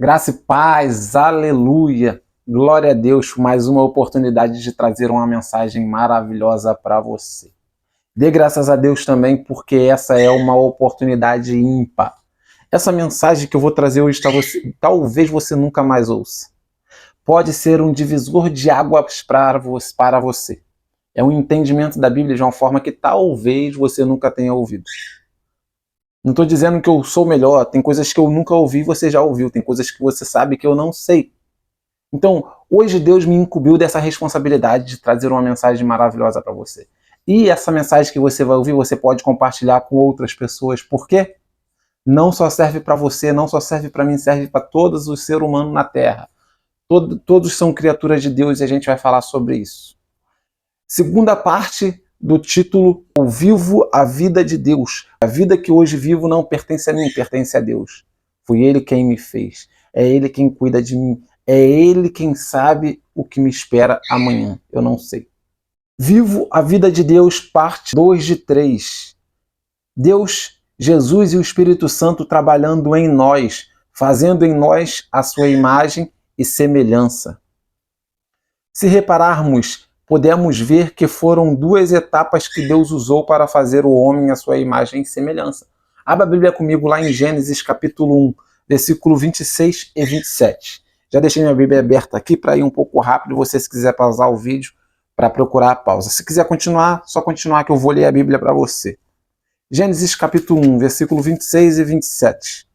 Graça e paz, aleluia, glória a Deus, mais uma oportunidade de trazer uma mensagem maravilhosa para você. Dê graças a Deus também, porque essa é uma oportunidade ímpar. Essa mensagem que eu vou trazer hoje para você, talvez você nunca mais ouça. Pode ser um divisor de águas para você. É um entendimento da Bíblia de uma forma que talvez você nunca tenha ouvido. Não estou dizendo que eu sou melhor, tem coisas que eu nunca ouvi, você já ouviu, tem coisas que você sabe que eu não sei. Então, hoje Deus me incumbiu dessa responsabilidade de trazer uma mensagem maravilhosa para você. E essa mensagem que você vai ouvir, você pode compartilhar com outras pessoas. Por quê? Não só serve para você, não só serve para mim, serve para todos os seres humanos na Terra. Todos são criaturas de Deus e a gente vai falar sobre isso. Segunda parte do título, Eu vivo a vida de Deus. A vida que hoje vivo não pertence a mim, pertence a Deus. Foi Ele quem me fez. É Ele quem cuida de mim. É Ele quem sabe o que me espera amanhã. Eu não sei. Vivo a vida de Deus, parte 2 de 3. Deus, Jesus e o Espírito Santo trabalhando em nós, fazendo em nós a sua imagem e semelhança. Se repararmos, podemos ver que foram duas etapas que Deus usou para fazer o homem à sua imagem e semelhança. Abra a Bíblia comigo lá em Gênesis capítulo 1, versículo 26 e 27. Já deixei minha Bíblia aberta aqui para ir um pouco rápido, você se quiser pausar o vídeo para procurar a pausa. Se quiser continuar, só continuar que eu vou ler a Bíblia para você. Gênesis capítulo 1, versículo 26 e 27.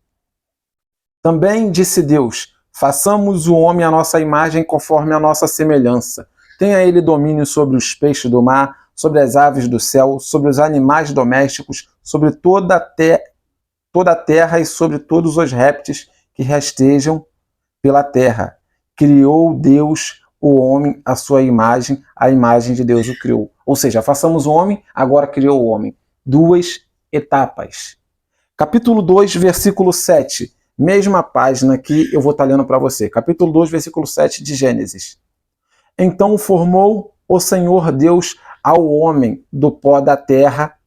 Também disse Deus, façamos o homem à nossa imagem conforme a nossa semelhança. Tenha ele domínio sobre os peixes do mar, sobre as aves do céu, sobre os animais domésticos, sobre toda a terra e sobre todos os répteis que rastejam pela terra. Criou Deus o homem à sua imagem, a imagem de Deus o criou. Ou seja, façamos o homem, agora criou o homem. Duas etapas. Capítulo 2, versículo 7. Mesma página que eu vou estar lendo para você. Capítulo 2, versículo 7 de Gênesis. Então formou o Senhor Deus ao homem do pó da terra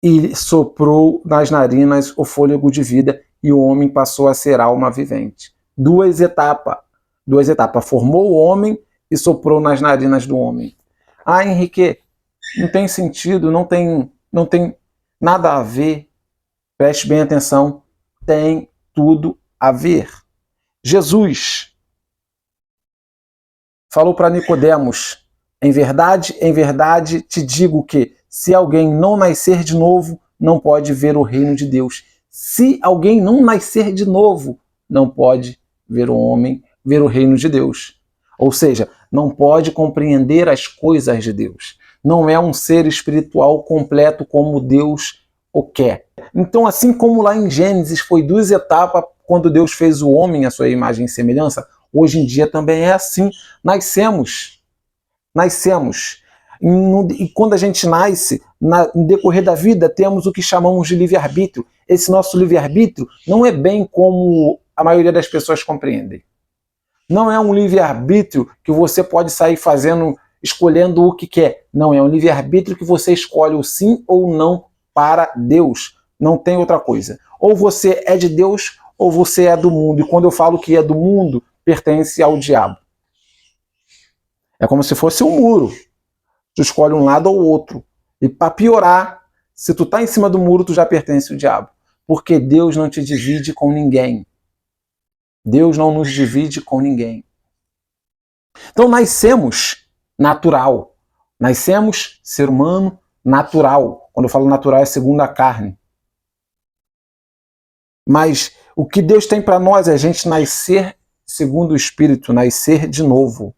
e soprou nas narinas o fôlego de vida e o homem passou a ser alma vivente. Duas etapas. Formou o homem e soprou nas narinas do homem. Ah, Henrique, não tem sentido, não tem nada a ver. Preste bem atenção. Tem tudo a ver. Jesus falou para Nicodemos, em verdade te digo que se alguém não nascer de novo, não pode ver o reino de Deus. Se alguém não nascer de novo, não pode ver o homem, ver o reino de Deus. Ou seja, não pode compreender as coisas de Deus. Não é um ser espiritual completo como Deus o quer. Então, assim como lá em Gênesis foi duas etapas quando Deus fez o homem à sua imagem e semelhança, hoje em dia também é assim. Nascemos. E quando a gente nasce, no decorrer da vida, temos o que chamamos de livre-arbítrio. Esse nosso livre-arbítrio não é bem como a maioria das pessoas compreendem. Não é um livre-arbítrio que você pode sair fazendo, escolhendo o que quer. Não, é um livre-arbítrio que você escolhe o sim ou não para Deus. Não tem outra coisa. Ou você é de Deus ou você é do mundo. E quando eu falo que é do mundo, pertence ao diabo. É como se fosse um muro. Tu escolhe um lado ou outro. E para piorar, se tu tá em cima do muro, tu já pertence ao diabo. Porque Deus não te divide com ninguém. Deus não nos divide com ninguém. Então nascemos natural. Nascemos ser humano natural. Quando eu falo natural é segundo a carne. Mas o que Deus tem para nós é a gente nascer segundo o Espírito, nascer de novo.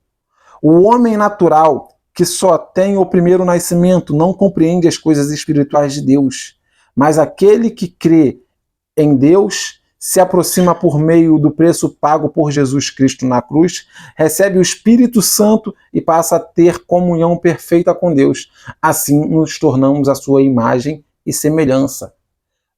O homem natural, que só tem o primeiro nascimento, não compreende as coisas espirituais de Deus. Mas aquele que crê em Deus, se aproxima por meio do preço pago por Jesus Cristo na cruz, recebe o Espírito Santo e passa a ter comunhão perfeita com Deus. Assim nos tornamos a sua imagem e semelhança.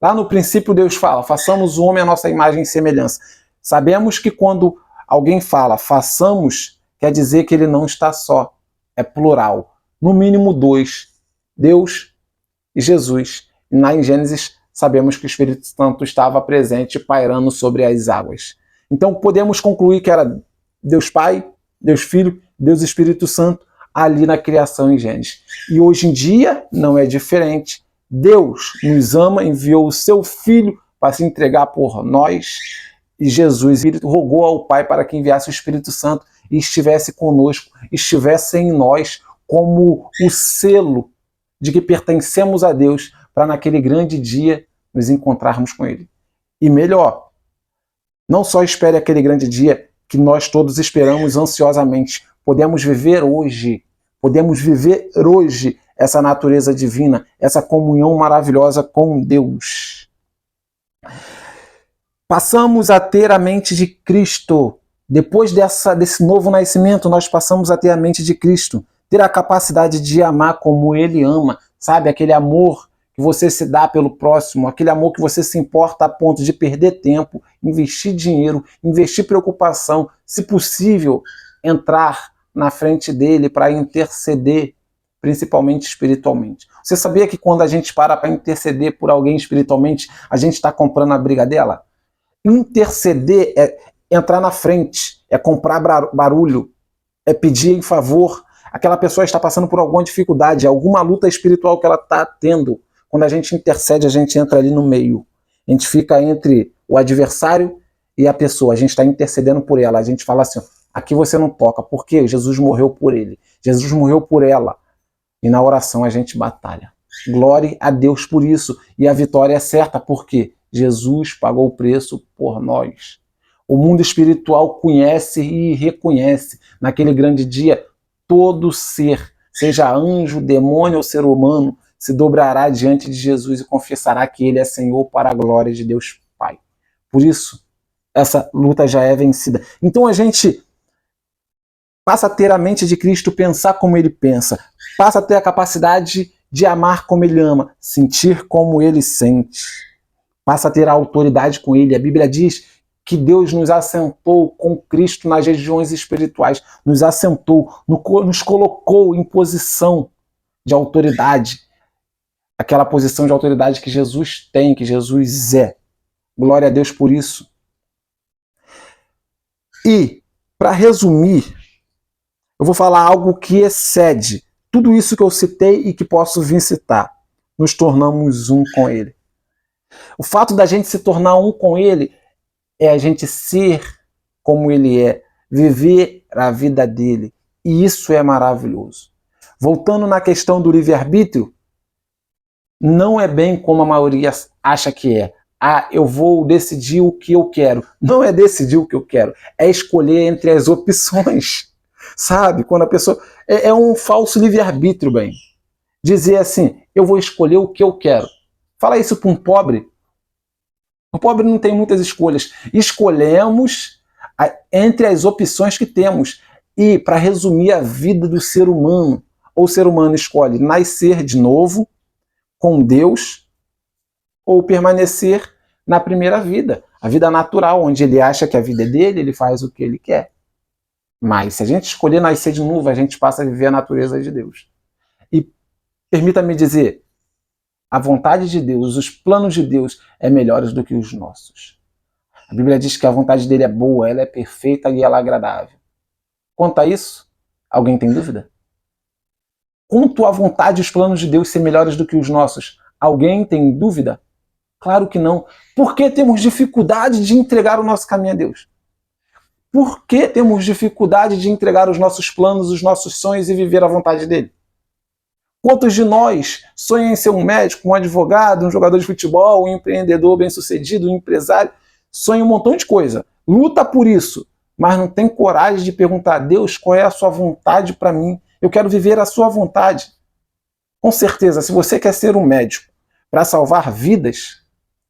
Lá no princípio Deus fala, façamos o homem à nossa imagem e semelhança. Sabemos que quando alguém fala façamos, quer dizer que ele não está só, é plural. No mínimo dois, Deus e Jesus. E lá em Gênesis sabemos que o Espírito Santo estava presente pairando sobre as águas. Então podemos concluir que era Deus Pai, Deus Filho, Deus Espírito Santo ali na criação em Gênesis. E hoje em dia não é diferente. Deus nos ama, enviou o seu Filho para se entregar por nós, e Jesus rogou ao Pai para que enviasse o Espírito Santo e estivesse conosco, estivesse em nós como o selo de que pertencemos a Deus, para naquele grande dia nos encontrarmos com Ele. E melhor, não só espere aquele grande dia que nós todos esperamos ansiosamente, podemos viver hoje essa natureza divina, essa comunhão maravilhosa com Deus. Passamos a ter a mente de Cristo. Depois desse novo nascimento, nós passamos a ter a mente de Cristo, ter a capacidade de amar como Ele ama, sabe? Aquele amor que você se dá pelo próximo, aquele amor que você se importa a ponto de perder tempo, investir dinheiro, investir preocupação, se possível, entrar na frente dele para interceder, principalmente espiritualmente. Você sabia que quando a gente para interceder por alguém espiritualmente, a gente está comprando a briga dela? Interceder é entrar na frente, é comprar barulho, é pedir em favor. Aquela pessoa está passando por alguma dificuldade, alguma luta espiritual que ela está tendo. Quando a gente intercede, a gente entra ali no meio. A gente fica entre o adversário e a pessoa. A gente está intercedendo por ela. A gente fala assim, aqui você não toca, porque Jesus morreu por ele. Jesus morreu por ela. E na oração a gente batalha. Glória a Deus por isso. E a vitória é certa, porque Jesus pagou o preço por nós. O mundo espiritual conhece e reconhece. Naquele grande dia, todo ser, seja anjo, demônio ou ser humano, se dobrará diante de Jesus e confessará que Ele é Senhor para a glória de Deus Pai. Por isso, essa luta já é vencida. Então a gente passa a ter a mente de Cristo, pensar como Ele pensa, passa a ter a capacidade de amar como Ele ama, sentir como Ele sente, passa a ter a autoridade com Ele. A Bíblia diz que Deus nos assentou com Cristo nas regiões espirituais, nos assentou, nos colocou em posição de autoridade, aquela posição de autoridade que Jesus tem, que Jesus é. Glória a Deus por isso. E, para resumir, eu vou falar algo que excede tudo isso que eu citei e que posso vir citar. Nos tornamos um com Ele. O fato da gente se tornar um com Ele é a gente ser como Ele é, viver a vida dele. E isso é maravilhoso. Voltando na questão do livre-arbítrio, não é bem como a maioria acha que é. Ah, eu vou decidir o que eu quero. Não é decidir o que eu quero, é escolher entre as opções. Sabe? Quando a pessoa... É um falso livre-arbítrio, bem. Dizer assim, eu vou escolher o que eu quero. Fala isso para um pobre. O pobre não tem muitas escolhas. Escolhemos entre as opções que temos. E, para resumir a vida do ser humano, ou o ser humano escolhe nascer de novo, com Deus, ou permanecer na primeira vida, a vida natural, onde ele acha que a vida é dele, ele faz o que ele quer. Mas se a gente escolher nascer de novo, a gente passa a viver a natureza de Deus. E permita-me dizer, a vontade de Deus, os planos de Deus é melhores do que os nossos. A Bíblia diz que a vontade dele é boa, ela é perfeita e ela é agradável. Quanto a isso, alguém tem dúvida? Quanto à vontade e os planos de Deus ser melhores do que os nossos, alguém tem dúvida? Claro que não. Por que temos dificuldade de entregar o nosso caminho a Deus? Por que temos dificuldade de entregar os nossos planos, os nossos sonhos e viver a vontade dele? Quantos de nós sonham em ser um médico, um advogado, um jogador de futebol, um empreendedor bem-sucedido, um empresário? Sonha um montão de coisa. Luta por isso, mas não tem coragem de perguntar a Deus qual é a sua vontade para mim. Eu quero viver a sua vontade. Com certeza, se você quer ser um médico para salvar vidas,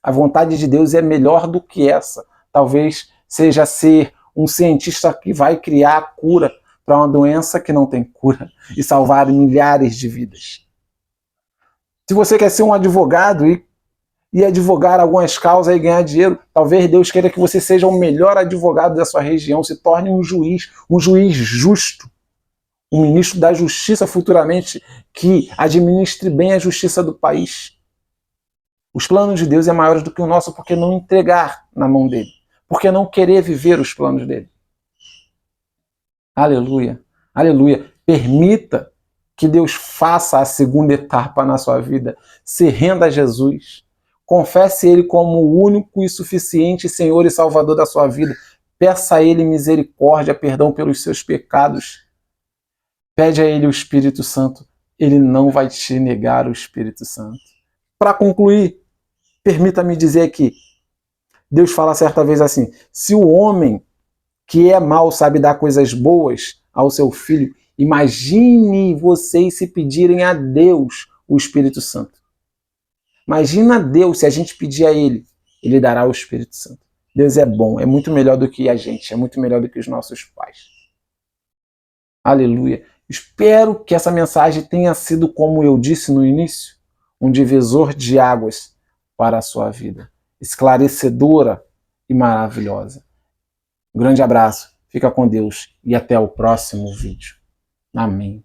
a vontade de Deus é melhor do que essa. Talvez seja ser um cientista que vai criar a cura para uma doença que não tem cura e salvar milhares de vidas. Se você quer ser um advogado e advogar algumas causas e ganhar dinheiro, talvez Deus queira que você seja o melhor advogado da sua região, se torne um juiz justo, um ministro da justiça futuramente que administre bem a justiça do país. Os planos de Deus é maiores do que o nosso, porque não entregar na mão dele. porque não querer viver os planos dele. Aleluia, aleluia. Permita que Deus faça a segunda etapa na sua vida. Se renda a Jesus. Confesse Ele como o único e suficiente Senhor e Salvador da sua vida. Peça a Ele misericórdia, perdão pelos seus pecados. Pede a Ele o Espírito Santo. Ele não vai te negar o Espírito Santo. Para concluir, permita-me dizer que Deus fala certa vez assim: se o homem que é mau sabe dar coisas boas ao seu filho, imagine vocês se pedirem a Deus o Espírito Santo. Imagina Deus, se a gente pedir a Ele, Ele dará o Espírito Santo. Deus é bom, é muito melhor do que a gente, é muito melhor do que os nossos pais. Aleluia. Espero que essa mensagem tenha sido, como eu disse no início, um divisor de águas para a sua vida. Esclarecedora e maravilhosa. Um grande abraço, fica com Deus e até o próximo vídeo. Amém.